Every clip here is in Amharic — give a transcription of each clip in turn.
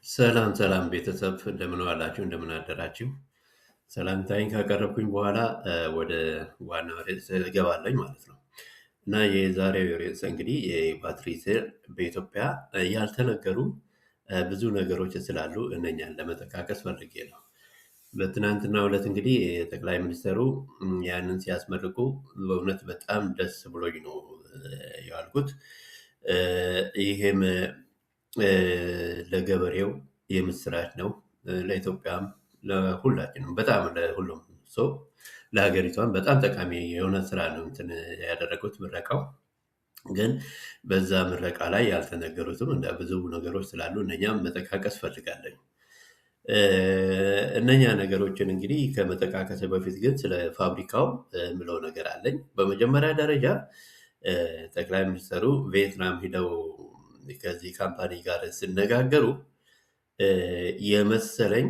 ሰላም ሰላም ቤተሰብ እንደምን ዋላችሁ እንደምን አደራችሁ። ሰላምታዬን ካቀረብኩኝ በኋላ ወደ ዋናው ርዕስ እገባለሁ ማለት ነው። እና የዛሬው ርዕስ እንግዲህ የባትሪ ሴል በኢትዮጵያ ያልተነገሩ ብዙ ነገሮች ስላሉ እነኛን ለመጠቃቀስ ፈልጌ ነው። በትናንትናው ዕለት እንግዲህ ጠቅላይ ሚኒስትሩ ያንን ሲያስመርቁ በእውነት በጣም ደስ ብሎኝ ነው የዋልኩት። ይሄም ለገበሬው የምስራች ነው። ለኢትዮጵያም ለሁላችንም በጣም ለሁሉም ሰው ለሀገሪቷም በጣም ጠቃሚ የሆነ ስራ ነው እንትን ያደረጉት ምረቃው። ግን በዛ ምረቃ ላይ ያልተነገሩትም እንደ ብዙ ነገሮች ስላሉ እነኛም መጠቃቀስ ፈልጋለኝ። እነኛ ነገሮችን እንግዲህ ከመጠቃቀስ በፊት ግን ስለ ፋብሪካው ምለው ነገር አለኝ። በመጀመሪያ ደረጃ ጠቅላይ ሚኒስትሩ ቪየትናም ሂደው ከዚህ ካምፓኒ ጋር ሲነጋገሩ የመሰለኝ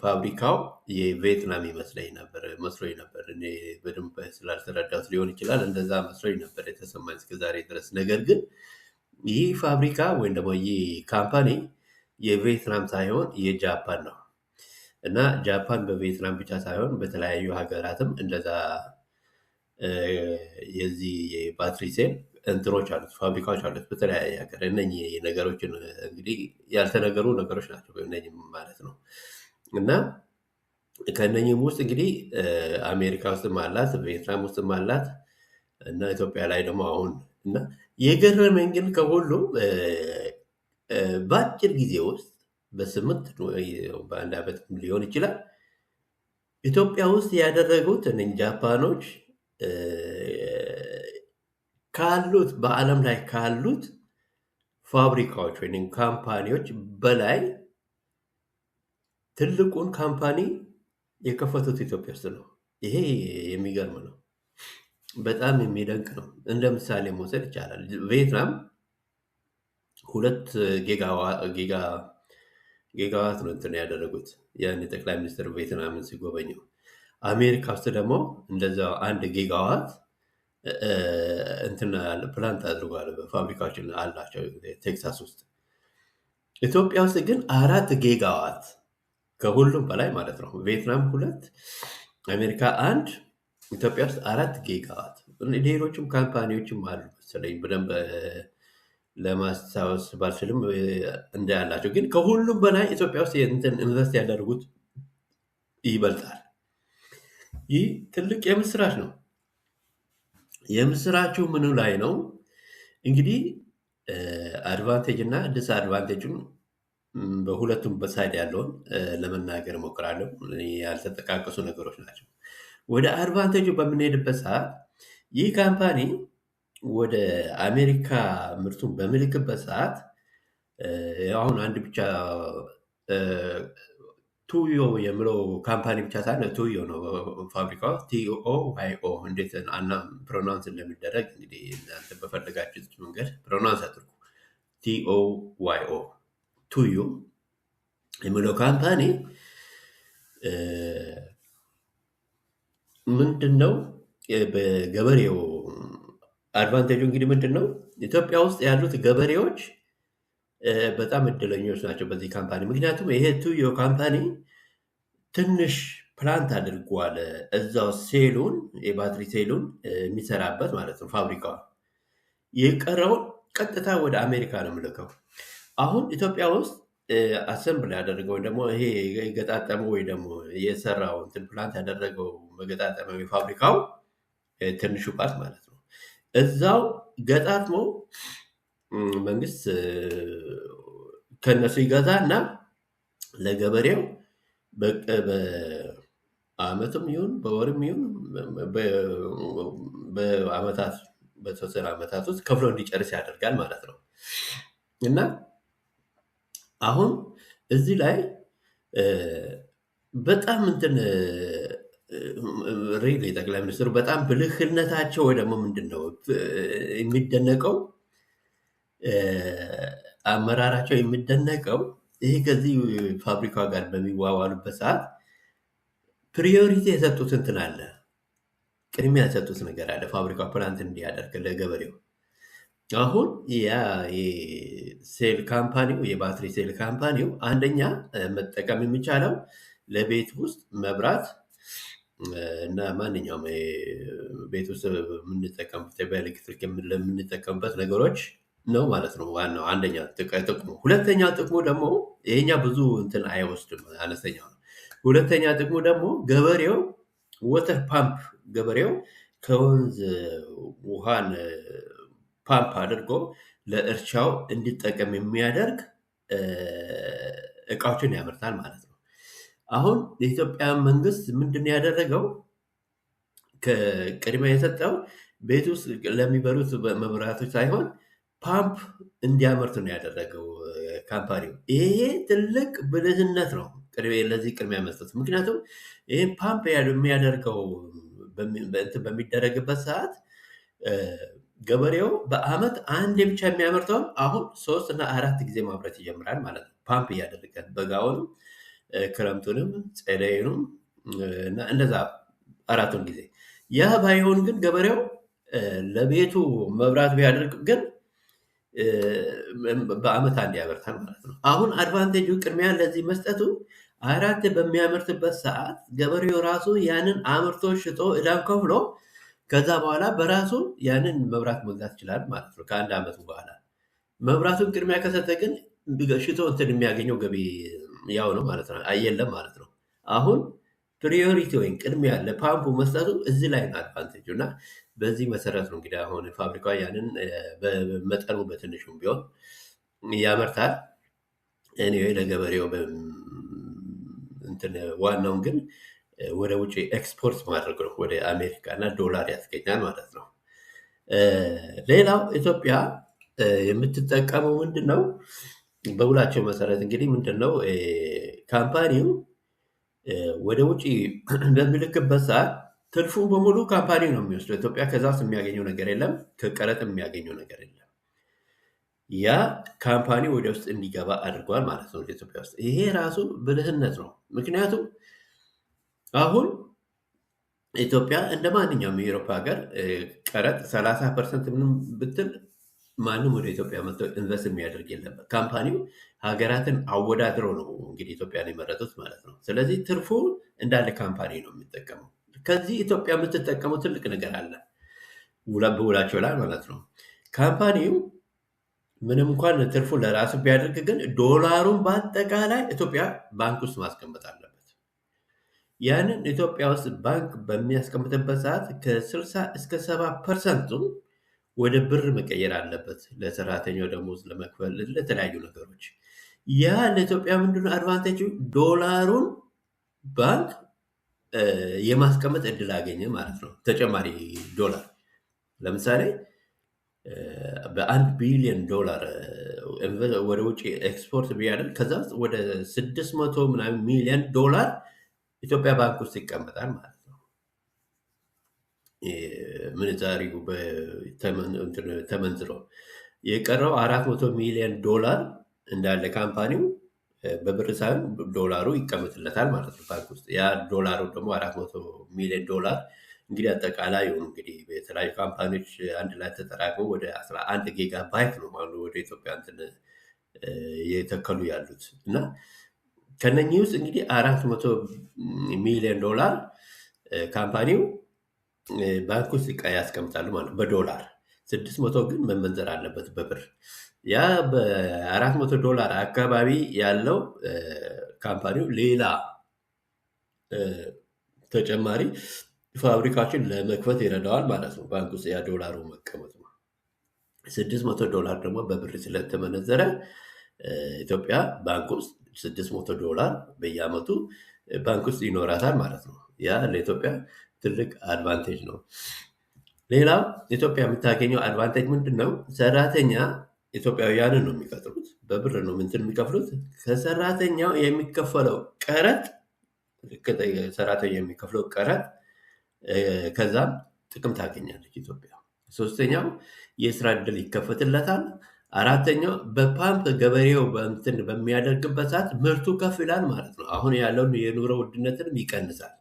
ፋብሪካው የቪየትናም መስሎኝ ነበር። እኔ በደንብ ስላልተረዳሁት ሊሆን ይችላል። እንደዛ መስሎኝ ነበር የተሰማኝ እስከዛሬ ድረስ። ነገር ግን ይህ ፋብሪካ ወይም ደግሞ ይህ ካምፓኒ የቪየትናም ሳይሆን የጃፓን ነው እና ጃፓን በቪየትናም ብቻ ሳይሆን በተለያዩ ሀገራትም እንደዛ የዚህ የባትሪ ሴል እንትኖች አሉት፣ ፋብሪካዎች አሉት በተለያየ ሀገር። እነኚህ ነገሮችን እንግዲህ ያልተነገሩ ነገሮች ናቸው እነኚህ ማለት ነው። እና ከእነኚህም ውስጥ እንግዲህ አሜሪካ ውስጥም አላት፣ ቪየትናም ውስጥም አላት እና ኢትዮጵያ ላይ ደግሞ አሁን እና የገረመኝ ግን ከሁሉም በአጭር ጊዜ ውስጥ በስምንት በአንድ ዓመት ሊሆን ይችላል ኢትዮጵያ ውስጥ ያደረጉት እነኝህ ጃፓኖች ካሉት በዓለም ላይ ካሉት ፋብሪካዎች ወይም ካምፓኒዎች በላይ ትልቁን ካምፓኒ የከፈቱት ኢትዮጵያ ውስጥ ነው። ይሄ የሚገርም ነው። በጣም የሚደንቅ ነው። እንደ ምሳሌ መውሰድ ይቻላል። ቪየትናም 2 ጊጋዋት ነው እንትን ያደረጉት ያን ጠቅላይ ሚኒስትር ቪየትናምን ሲጎበኙ። አሜሪካ ውስጥ ደግሞ እንደዛው 1 ጊጋዋት እንትን ፕላንት አድርጓል፣ ፋብሪካዎችን አላቸው ቴክሳስ ውስጥ። ኢትዮጵያ ውስጥ ግን 4 ጊጋዋት ከሁሉም በላይ ማለት ነው። ቪየትናም 2፣ አሜሪካ 1፣ ኢትዮጵያ ውስጥ 4 ጊጋዋት። ሌሎችም ካምፓኒዎችም አሉ መሰለኝ በደንብ ለማስታወስ ባልችልም እንዳያላቸው፣ ግን ከሁሉም በላይ ኢትዮጵያ ውስጥ ኢንቨስት ያደርጉት ይበልጣል። ይህ ትልቅ የምስራች ነው። የምስራቹ ምኑ ላይ ነው? እንግዲህ አድቫንቴጅ እና ዲስአድቫንቴጁን በሁለቱም በሳይድ ያለውን ለመናገር እሞክራለሁ። ያልተጠቃቀሱ ነገሮች ናቸው። ወደ አድቫንቴጁ በምንሄድበት ሰዓት ይህ ካምፓኒ ወደ አሜሪካ ምርቱን በሚልክበት ሰዓት አሁን አንድ ብቻ ቱዮ የሚለው ካምፓኒ ብቻ ሳይሆን ቱዮ ነው ፋብሪካው፣ TOYO እንዴት ፕሮናንስ እንደሚደረግ እንግዲህ እናንተ በፈለጋችሁት መንገድ ፕሮናንስ አድርጉ። TOYO ቱዮ የሚለው ካምፓኒ ምንድነው? በገበሬው አድቫንቴጁ እንግዲህ ምንድነው? ኢትዮጵያ ውስጥ ያሉት ገበሬዎች በጣም እድለኞች ናቸው በዚህ ካምፓኒ። ምክንያቱም ይሄ ቱዮ ካምፓኒ ትንሽ ፕላንት አድርጓል እዛው ሴሉን የባትሪ ሴሉን የሚሰራበት ማለት ነው ፋብሪካው። የቀረውን ቀጥታ ወደ አሜሪካ ነው የምልከው። አሁን ኢትዮጵያ ውስጥ አሰምብል ያደረገው ወይም ደግሞ ይሄ የገጣጠመው ወይ ደግሞ የሰራው እንትን ፕላንት ያደረገው መገጣጠሚያው የፋብሪካው ትንሹ ፓርት ማለት ነው እዛው ገጣጥሞ መንግስት ከነሱ ይገዛ እና ለገበሬው በአመትም ይሁን በወርም ይሁን በአመታት በተወሰነ አመታት ውስጥ ከፍሎ እንዲጨርስ ያደርጋል ማለት ነው። እና አሁን እዚህ ላይ በጣም እንትን ሪሊ ጠቅላይ ሚኒስትሩ በጣም ብልህነታቸው ወይ ደግሞ ምንድነው የሚደነቀው አመራራቸው የሚደነቀው ይሄ ከዚህ ፋብሪካ ጋር በሚዋዋሉበት ሰዓት ፕሪዮሪቲ የሰጡት እንትን አለ፣ ቅድሚያ የሰጡት ነገር አለ ፋብሪካ ፕላንት እንዲያደርግ ለገበሬው። አሁን ያ የሴል ካምፓኒው የባትሪ ሴል ካምፓኒው አንደኛ መጠቀም የሚቻለው ለቤት ውስጥ መብራት እና ማንኛውም ቤት ውስጥ የምንጠቀምበት በኤሌክትሪክ ለምንጠቀምበት ነገሮች ነው ማለት ነው። ዋናው አንደኛ ጥቅሙ። ሁለተኛ ጥቅሙ ደግሞ ይሄኛ ብዙ እንትን አይወስድም፣ አነስተኛ ነው። ሁለተኛ ጥቅሙ ደግሞ ገበሬው ወተር ፓምፕ ገበሬው ከወንዝ ውሃን ፓምፕ አድርጎ ለእርሻው እንዲጠቀም የሚያደርግ እ፣ እቃዎችን ያመርታል ማለት ነው። አሁን የኢትዮጵያ መንግስት ምንድን ነው ያደረገው? ከቅድሚያ የሰጠው ቤት ውስጥ ለሚበሩት መብራቶች ሳይሆን ፓምፕ እንዲያመርት ነው ያደረገው ካምፓኒው። ይሄ ትልቅ ብልህነት ነው፣ ለዚህ ቅድሚያ መስጠት። ምክንያቱም ይህን ፓምፕ የሚያደርገው እንትን በሚደረግበት ሰዓት እ፣ ገበሬው በአመት አንዴ ብቻ የሚያመርተውን አሁን 3 እና 4 ጊዜ ማምረት ይጀምራል ማለት ነው። ፓምፕ እያደረገ በጋውንም ክረምቱንም ጸደይኑም እና እንደዛ አራቱን ጊዜ። ያ ባይሆን ግን ገበሬው ለቤቱ መብራት ቢያደርግ ግን እ፣ በአመት አንድ ያመርታል ማለት ነው። አሁን አድቫንቴጁ ቅድሚያ ለዚህ መስጠቱ 4 በሚያመርትበት ሰዓት ገበሬው ራሱ ያንን አምርቶ ሽጦ ዕዳን ከፍሎ ከዛ በኋላ በራሱ ያንን መብራት መግዛት ይችላል ማለት ነው። ከአንድ ዓመት በኋላ መብራቱን ቅድሚያ ከሰጠ ግን ሽጦ እንትን የሚያገኘው ገቢ ያው ነው ማለት ነው፣ የለም ማለት ነው። አሁን ፕሪዮሪቲ ወይም ቅድሚያ ለፓምፑ መስጠቱ እዚህ ላይ ነው አድቫንቴጁ። እና በዚህ መሰረት ነው እንግዲህ አሁን ፋብሪካ ያንን በመጠኑ በትንሹም ቢሆን ያመርታል። ኤኒዌይ ለገበሬው እንትን ዋናውን ግን ወደ ውጭ ኤክስፖርት ማድረግ ነው፣ ወደ አሜሪካ እና ዶላር ያስገኛል ማለት ነው። ሌላው ኢትዮጵያ የምትጠቀመው ምንድን ነው? በውላቸው መሰረት እንግዲህ ምንድን ነው ካምፓኒው ወደ ውጭ በሚልክበት ሰዓት ትርፉን በሙሉ ካምፓኒው ነው የሚወስደው። ኢትዮጵያ ከዛ ውስጥ የሚያገኘው ነገር የለም፣ ከቀረጥ የሚያገኘው ነገር የለም። ያ ካምፓኒ ወደ ውስጥ እንዲገባ አድርጓል ማለት ነው ኢትዮጵያ ውስጥ። ይሄ ራሱ ብልህነት ነው። ምክንያቱም አሁን ኢትዮጵያ እንደ ማንኛውም የአውሮፓ ሀገር ቀረጥ 30% ምንም ብትል ማንም ወደ ኢትዮጵያ መጥቶ ኢንቨስት የሚያደርግ የለም። ካምፓኒው ሀገራትን አወዳድሮ ነው እንግዲህ ኢትዮጵያን የመረጡት ማለት ነው። ስለዚህ ትርፉ እንዳለ ካምፓኒ ነው የሚጠቀመው። ከዚህ ኢትዮጵያ የምትጠቀመው ትልቅ ነገር አለ በውላቸው ላይ ማለት ነው። ካምፓኒው ምንም እንኳን ትርፉ ለራሱ ቢያደርግ ግን ዶላሩን በአጠቃላይ ኢትዮጵያ ባንክ ውስጥ ማስቀመጥ አለበት። ያንን ኢትዮጵያ ውስጥ ባንክ በሚያስቀምጥበት ሰዓት ከ60 እስከ 70% ወደ ብር መቀየር አለበት፣ ለሰራተኛው ደሞዝ ለመክፈል፣ ለተለያዩ ነገሮች። ያ ለኢትዮጵያ ምንድነው አድቫንቴጁ? ዶላሩን ባንክ የማስቀመጥ እድል አገኘ ማለት ነው። ተጨማሪ ዶላር ለምሳሌ በ1 ቢሊዮን ዶላር ወደ ውጭ ኤክስፖርት ቢያደርግ ከዛ ውስጥ ወደ 600 ምናምን ሚሊዮን ዶላር ኢትዮጵያ ባንክ ውስጥ ይቀመጣል ማለት ነው። ምንዛሪው ተመንዝሮ የቀረው 400 ሚሊዮን ዶላር እንዳለ ካምፓኒው በብር ሳይሆን ዶላሩ ይቀመጥለታል ማለት ነው ባንክ ውስጥ። ያ ዶላሩ ደግሞ 400 ሚሊዮን ዶላር እንግዲህ አጠቃላይ እንግዲህ የተለያዩ ካምፓኒዎች አንድ ላይ ተጠራቅመው ወደ 11 ጊጋ ባይት ነው ማለት ወደ ኢትዮጵያ እንትን የተከሉ ያሉት። እና ከነኚህ ውስጥ እንግዲህ 400 ሚሊዮን ዶላር ካምፓኒው ባንክ ውስጥ ያስቀምጣሉ ማለት በዶላር። 600 ግን መመንዘር አለበት በብር። ያ በ400 ዶላር አካባቢ ያለው ካምፓኒው ሌላ ተጨማሪ ፋብሪካዎችን ለመክፈት ይረዳዋል ማለት ነው። ባንክ ውስጥ ያ ዶላሩ መቀመጡ 600 ዶላር ደግሞ በብር ስለተመነዘረ ኢትዮጵያ ባንክ ውስጥ 600 ዶላር በየአመቱ ባንክ ውስጥ ይኖራታል ማለት ነው። ያ ለኢትዮጵያ ትልቅ አድቫንቴጅ ነው። ሌላው ኢትዮጵያ የምታገኘው አድቫንቴጅ ምንድን ነው? ሰራተኛ ኢትዮጵያውያንን ነው የሚቀጥሩት፣ በብር ነው ምንትን የሚከፍሉት። ከሰራተኛው የሚከፈለው ቀረጥ ሰራተኛ የሚከፍለው ቀረጥ ከዛም ጥቅም ታገኛለች ኢትዮጵያ። ሶስተኛው የስራ ዕድል ይከፈትለታል። አራተኛው በፓምፕ ገበሬው በእንትን በሚያደርግበት ሰዓት ምርቱ ከፍ ይላል ማለት ነው። አሁን ያለውን የኑሮ ውድነትንም ይቀንሳል።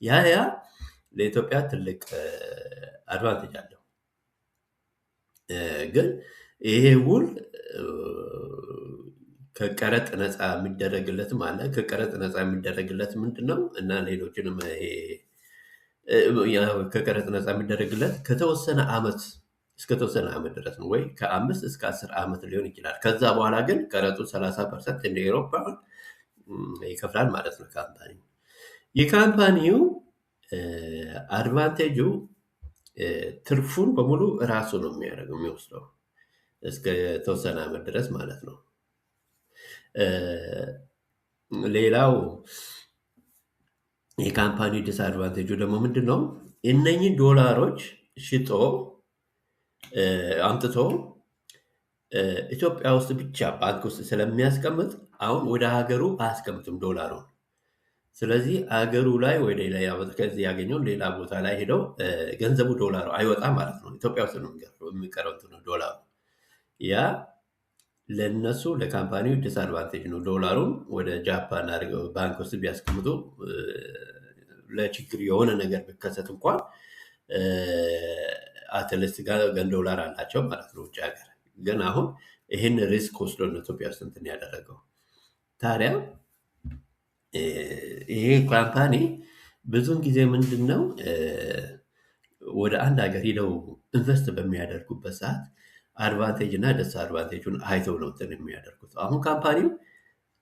ያ ለኢትዮጵያ ትልቅ አድቫንቴጅ አለው። ግን ይሄ ውል ከቀረጥ ነፃ የሚደረግለትም አለ። ከቀረጥ ነፃ የሚደረግለት ምንድን ነው? እና ሌሎችንም ከቀረጥ ነፃ የሚደረግለት ከተወሰነ ዓመት እስከተወሰነ ዓመት ድረስ ነው፣ ወይ ከ5 እስከ 10 ዓመት ሊሆን ይችላል። ከዛ በኋላ ግን ቀረጡ 30% እንደ ኤሮፓ ይከፍላል ማለት ነው ካምፓኒ። የካምፓኒው አድቫንቴጁ ትርፉን በሙሉ ራሱ ነው የሚወስደው እስከ ተወሰነ ዓመት ድረስ ማለት ነው። ሌላው የካምፓኒ ዲስአድቫንቴጁ ደግሞ ምንድን ነው? እነኚህ ዶላሮች ሽጦ አምጥቶ ኢትዮጵያ ውስጥ ብቻ ባንክ ውስጥ ስለሚያስቀምጥ አሁን ወደ ሀገሩ አያስቀምጥም ዶላሩን። ስለዚህ አገሩ ላይ ወይ ሌላ ከዚህ ያገኘውን ሌላ ቦታ ላይ ሄደው ገንዘቡ ዶላሩ አይወጣም ማለት ነው። ኢትዮጵያ ውስጥ ነው የሚቀረው ዶላሩ። ያ ለነሱ ለካምፓኒው ዲስአድቫንቴጅ ነው። ዶላሩን ወደ ጃፓን አድርገው ባንክ ውስጥ ቢያስቀምጡ ለችግር የሆነ ነገር ቢከሰት እንኳን አትሊስት ገን ዶላር አላቸው ማለት ነው ውጭ ሀገር። ግን አሁን ይህን ሪስክ ወስዶ ነው ኢትዮጵያ ውስጥ እንትን ያደረገው። ታዲያ ይሄ ካምፓኒ ብዙውን ጊዜ ምንድን ነው ወደ አንድ ሀገር ሂደው ኢንቨስት በሚያደርጉበት ሰዓት አድቫንቴጅ እና ዲስአድቫንቴጁን አይተው ነው እንትን የሚያደርጉት። አሁን ካምፓኒው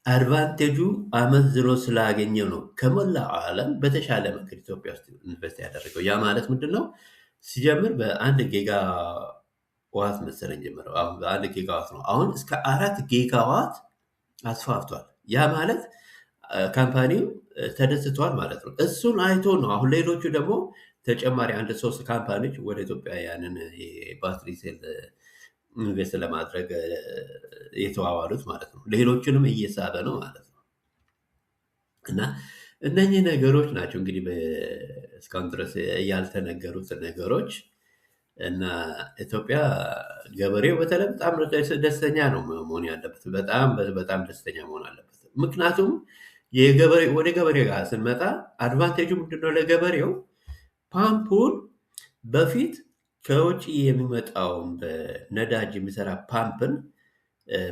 አድቫንቴጁ አመዝኖ ስላገኘው ነው ከሞላው ዓለም በተሻለ መንገድ ኢትዮጵያ ውስጥ ኢንቨስት ያደረገው። ያ ማለት ምንድን ነው? ሲጀምር በ1 ጊጋ ዋት መሰለኝ ጀምረው፣ አሁን በ1 ጊጋ ዋት ነው። አሁን እስከ 4 ጊጋ ዋት አስፋፍቷል። ያ ማለት ካምፓኒው ተደስቷል ማለት ነው። እሱን አይቶ ነው አሁን ሌሎቹ ደግሞ ተጨማሪ 1-3 ካምፓኒዎች ወደ ኢትዮጵያ ያንን ባትሪ ሴል ኢንቨስት ለማድረግ የተዋዋሉት ማለት ነው። ሌሎችንም እየሳበ ነው ማለት ነው። እና እነኚህ ነገሮች ናቸው እንግዲህ እስካሁን ድረስ ያልተነገሩት ነገሮች። እና ኢትዮጵያ ገበሬው በተለይ በጣም ደስተኛ ነው መሆን ያለበት። በጣም ደስተኛ መሆን አለበት። ምክንያቱም ወደ ገበሬ ጋር ስንመጣ አድቫንቴጁ ምንድነው? ለገበሬው ፓምፑን በፊት ከውጭ የሚመጣውን በነዳጅ የሚሰራ ፓምፕን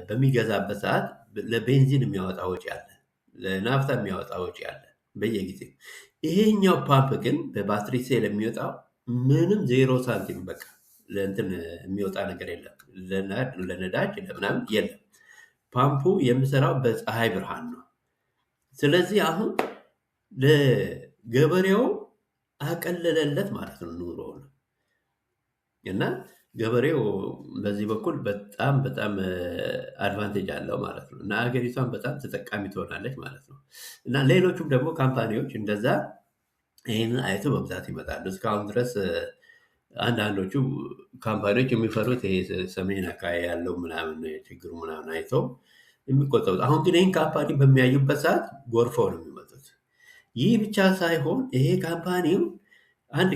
በሚገዛበት ሰዓት ለቤንዚን የሚያወጣ ወጪ አለ፣ ለናፍታ የሚያወጣ ወጪ አለ በየጊዜው። ይሄኛው ፓምፕ ግን በባትሪ ሴል የሚወጣው ምንም 0 ሳንቲም በቃ ለእንትን የሚወጣ ነገር የለም፣ ለነዳጅ ለምናምን የለም። ፓምፑ የሚሰራው በፀሐይ ብርሃን ነው። ስለዚህ አሁን ለገበሬው አቀለለለት ማለት ነው ኑሮውን። እና ገበሬው በዚህ በኩል በጣም አድቫንቴጅ አለው ማለት ነው። እና ሀገሪቷን በጣም ተጠቃሚ ትሆናለች ማለት ነው። እና ሌሎቹም ደግሞ ካምፓኒዎች እንደዛ ይህንን አይተው በብዛት ይመጣሉ። እስካሁን ድረስ አንዳንዶቹ ካምፓኒዎች የሚፈሩት ይሄ ሰሜን አካባቢ ያለው ምናምን ችግሩ ምናምን አይተው የሚቆጠቡት። አሁን ግን ይህን ካምፓኒ በሚያዩበት ሰዓት ጎርፈው ነው የሚመጡት። ይህ ብቻ ሳይሆን ይሄ ካምፓኒው አንድ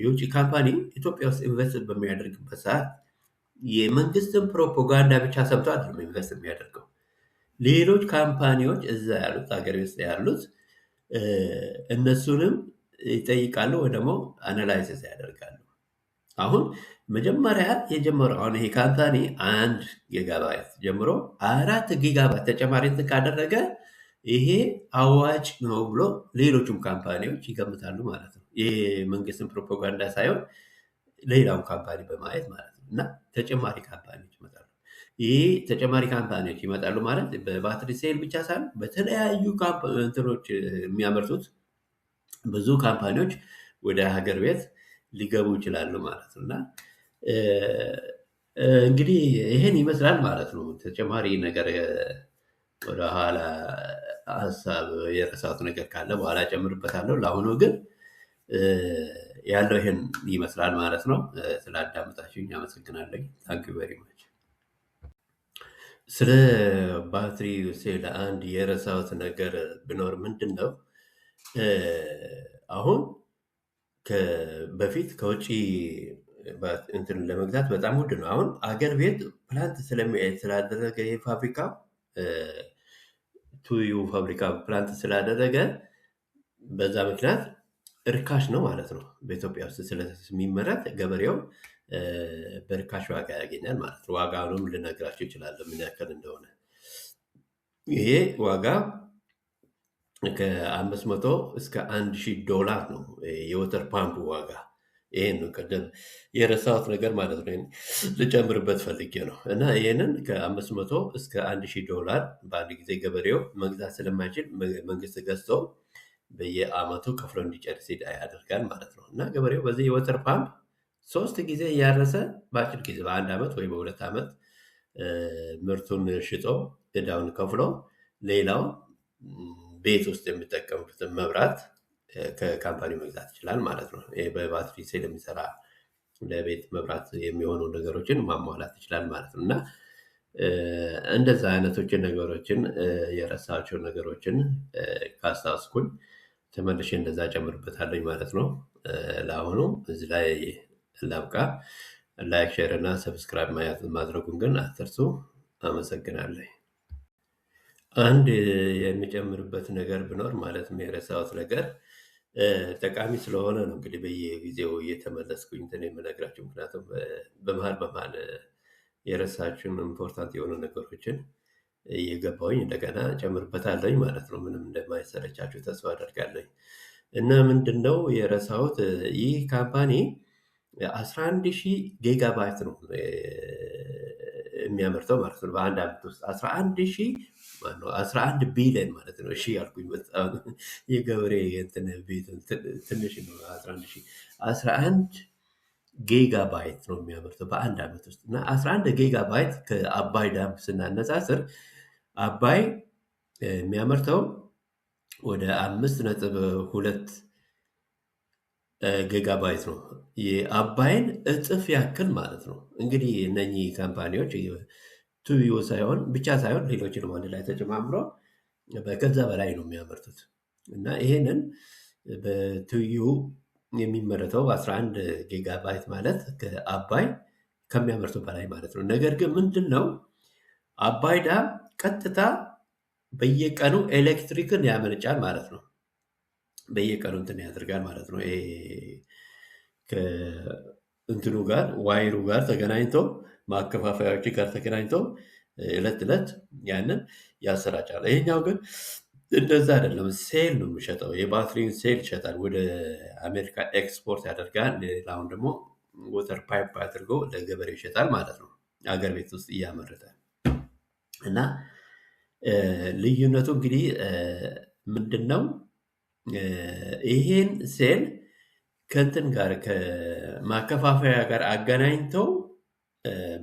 የውጭ ካምፓኒ ኢትዮጵያ ውስጥ ኢንቨስት በሚያደርግበት ሰዓት የመንግስትን ፕሮፓጋንዳ ብቻ ሰምቶ አይደለም ኢንቨስት የሚያደርገው። ሌሎች ካምፓኒዎች እዛ ያሉት ሀገር ውስጥ ያሉት እነሱንም ይጠይቃሉ ወይ ደግሞ አናላይሲስ ያደርጋሉ። አሁን መጀመሪያ የጀመረው አሁን ይሄ ካምፓኒ 1 ጊጋባይት ጀምሮ 4 ጊጋባይት ተጨማሪ እንትን ካደረገ ይሄ አዋጭ ነው ብሎ ሌሎቹም ካምፓኒዎች ይገምታሉ ማለት ነው። ይሄ መንግስትን ፕሮፓጋንዳ ሳይሆን ሌላውን ካምፓኒ በማየት ማለት ነው። እና ተጨማሪ ካምፓኒዎች ይመጣሉ። ይህ ተጨማሪ ካምፓኒዎች ይመጣሉ ማለት በባትሪ ሴል ብቻ ሳይሆን በተለያዩ እንትኖች የሚያመርቱት ብዙ ካምፓኒዎች ወደ ሀገር ቤት ሊገቡ ይችላሉ ማለት ነው። እና እንግዲህ ይህን ይመስላል ማለት ነው። ተጨማሪ ነገር ወደኋላ ሀሳብ የረሳሁት ነገር ካለ በኋላ ጨምርበታለሁ። ለአሁኑ ግን ያለው ይህን ይመስላል ማለት ነው። ስላዳመጣችሁኝ አመሰግናለሁ። ታንክ ዩ ቬሪ ማች። ስለ ባትሪ ሴል አንድ የረሳሁት ነገር ቢኖር ምንድን ነው፣ አሁን በፊት ከውጭ እንትን ለመግዛት በጣም ውድ ነው። አሁን አገር ቤት ፕላንት ስላደረገ የፋብሪካ ቱዩ ፋብሪካ ፕላንት ስላደረገ በዛ ምክንያት እርካሽ ነው ማለት ነው። በኢትዮጵያ ውስጥ ስለሚመረት ገበሬው በርካሽ ዋጋ ያገኛል ማለት ነው። ዋጋውንም ልነግራቸው እችላለሁ ምን ያክል እንደሆነ። ይሄ ዋጋ ከ500 እስከ $1000 ነው የወተር ፓምፕ ዋጋ። ይሄን ነው ቅድም የረሳሁት ነገር ማለት ነው። ልጨምርበት ፈልጌ ነው። እና ይሄንን ከ500 እስከ $1000 በአንድ ጊዜ ገበሬው መግዛት ስለማይችል መንግስት ገዝቶ በየአመቱ ከፍሎ እንዲጨርስ ያደርጋል ማለት ነው። እና ገበሬው በዚህ የወተር ፓምፕ 3 ጊዜ እያረሰ በአጭር ጊዜ በ1 ዓመት ወይ በ2 ዓመት ምርቱን ሽጦ ዕዳውን ከፍሎ ሌላው ቤት ውስጥ የሚጠቀሙበትን መብራት ከካምፓኒ መግዛት ይችላል ማለት ነው። ይሄ በባትሪ ሴል የሚሰራ ለቤት መብራት የሚሆኑ ነገሮችን ማሟላት ይችላል ማለት ነው። እና እንደዛ አይነቶችን ነገሮችን የረሳቸው ነገሮችን ካስታወስኩኝ ተመልሼ እንደዛ ጨምርበታለኝ ማለት ነው። ለአሁኑ እዚህ ላይ ላብቃ። ላይክ፣ ሼር እና ሰብስክራይብ ማድረጉን ግን አትርሱ። አመሰግናለሁ። አንድ የሚጨምርበት ነገር ቢኖር ማለትም የረሳሁት ነገር ጠቃሚ ስለሆነ ነው እንግዲህ በየጊዜው እየተመለስኩኝ እንትን የምነግራችሁ። ምክንያቱም በመሀል የረሳችሁን ኢምፖርታንት የሆኑ ነገሮችን እየገባሁኝ እንደገና ጨምርበታለኝ ማለት ነው። ምንም እንደማይሰለቻችሁ ተስፋ አደርጋለኝ። እና ምንድነው የረሳሁት? ይህ ካምፓኒ 11,000 ጊጋባይት ነው የሚያመርተው ማለት ነው። በአንድ ዓመት ውስጥ 11 ቢሊዮን ማለት ነው። እሺ ያልኩኝ በጣም የገበሬ እንትን ቤት ትንሽ ነው። 11 ጊጋባይት ነው የሚያመርተው በአንድ ዓመት ውስጥ። እና 11 ጊጋባይት ከአባይ ዳም ስናነጻጽር አባይ የሚያመርተው ወደ 5.2 ጊጋባይት ነው። የአባይን እጥፍ ያክል ማለት ነው። እንግዲህ እነኚህ ካምፓኒዎች ቱዩ ብቻ ሳይሆን ሌሎችንም አንድ ላይ ተጨማምሮ ከዛ በላይ ነው የሚያመርቱት። እና ይሄንን በቱዩ የሚመረተው 11 ጊጋባይት ማለት ከአባይ ከሚያመርተው በላይ ማለት ነው። ነገር ግን ምንድን ነው አባይ ዳም ቀጥታ በየቀኑ ኤሌክትሪክን ያመነጫል ማለት ነው። በየቀኑ እንትን ያደርጋል ማለት ነው። ይሄ ከእንትኑ ጋር ዋይሩ ጋር ተገናኝቶ ማከፋፈያዎች ጋር ተገናኝቶ ዕለት ያንን ያሰራጫል። ይሄኛው ግን እንደዛ አይደለም። ሴል ነው የሚሸጠው። የባትሪን ሴል ይሸጣል፣ ወደ አሜሪካ ኤክስፖርት ያደርጋል። ሌላውን ደግሞ ወተር ፓይፕ አድርጎ ለገበሬ ይሸጣል ማለት ነው፣ አገር ቤት ውስጥ እያመረተ። እና ልዩነቱ እንግዲህ ምንድን ነው? ይሄን ሴል ከእንትን ጋር ከማከፋፈያ ጋር አገናኝተው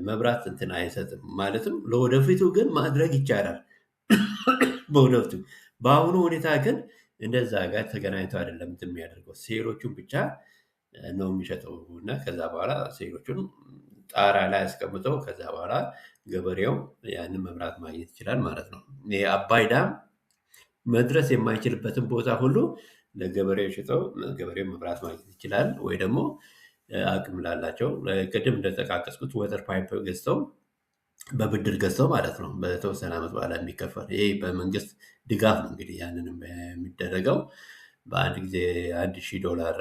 መብራት እንትን አይሰጥም። ማለትም ለወደፊቱ ግን ማድረግ ይቻላል። በወደፊቱ በአሁኑ ሁኔታ ግን እንደዛ ጋር ተገናኝቶ አይደለም እንትን የሚያደርገው። ሴሎቹን ብቻ ነው የሚሸጠው። እና ከዛ በኋላ ሴሎቹን ጣራ ላይ አስቀምጠው ከዛ በኋላ ገበሬው ያንን መብራት ማግኘት ይችላል ማለት ነው። የአባይ ዳም መድረስ የማይችልበትን ቦታ ሁሉ ለገበሬው ሽጠው ገበሬው መብራት ማግኘት ይችላል። ወይ ደግሞ አቅም ላላቸው ቅድም እንደጠቃቀስኩት ወተር ፓይፕ ገዝተው በብድር ገዝተው ማለት ነው፣ በተወሰነ ዓመት በኋላ የሚከፈል። ይሄ በመንግስት ድጋፍ ነው እንግዲህ ያንንም የሚደረገው። በአንድ ጊዜ $1,000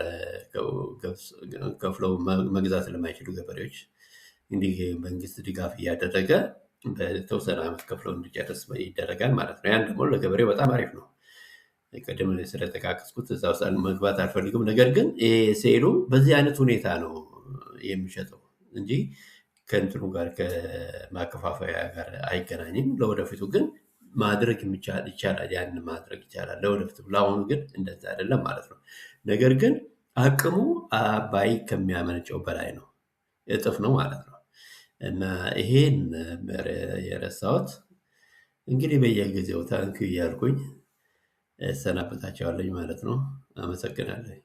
ከፍለው መግዛት ለማይችሉ ገበሬዎች እንዲህ መንግስት ድጋፍ እያደረገ በተወሰነ ዓመት ከፍለው እንዲጨርስ ይደረጋል ማለት ነው። ያን ደግሞ ለገበሬው በጣም አሪፍ ነው። ቅድም ስለጠቃቀስኩት እዛ ውስጥ መግባት አልፈልግም። ነገር ግን ሴሉ በዚህ አይነት ሁኔታ ነው የሚሸጠው እንጂ ከእንትኑ ጋር ከማከፋፈያ ጋር አይገናኝም። ለወደፊቱ ግን ማድረግ ይቻላል፣ ያንን ማድረግ ይቻላል ለወደፊቱ። ለአሁኑ ግን እንደዛ አይደለም ማለት ነው። ነገር ግን አቅሙ አባይ ከሚያመነጨው በላይ ነው፣ እጥፍ ነው ማለት ነው። እና ይሄን የረሳሁት እንግዲህ በየጊዜው ታንኪ እያልኩኝ እሰናበታቸዋለኝ ማለት ነው። አመሰግናለሁ።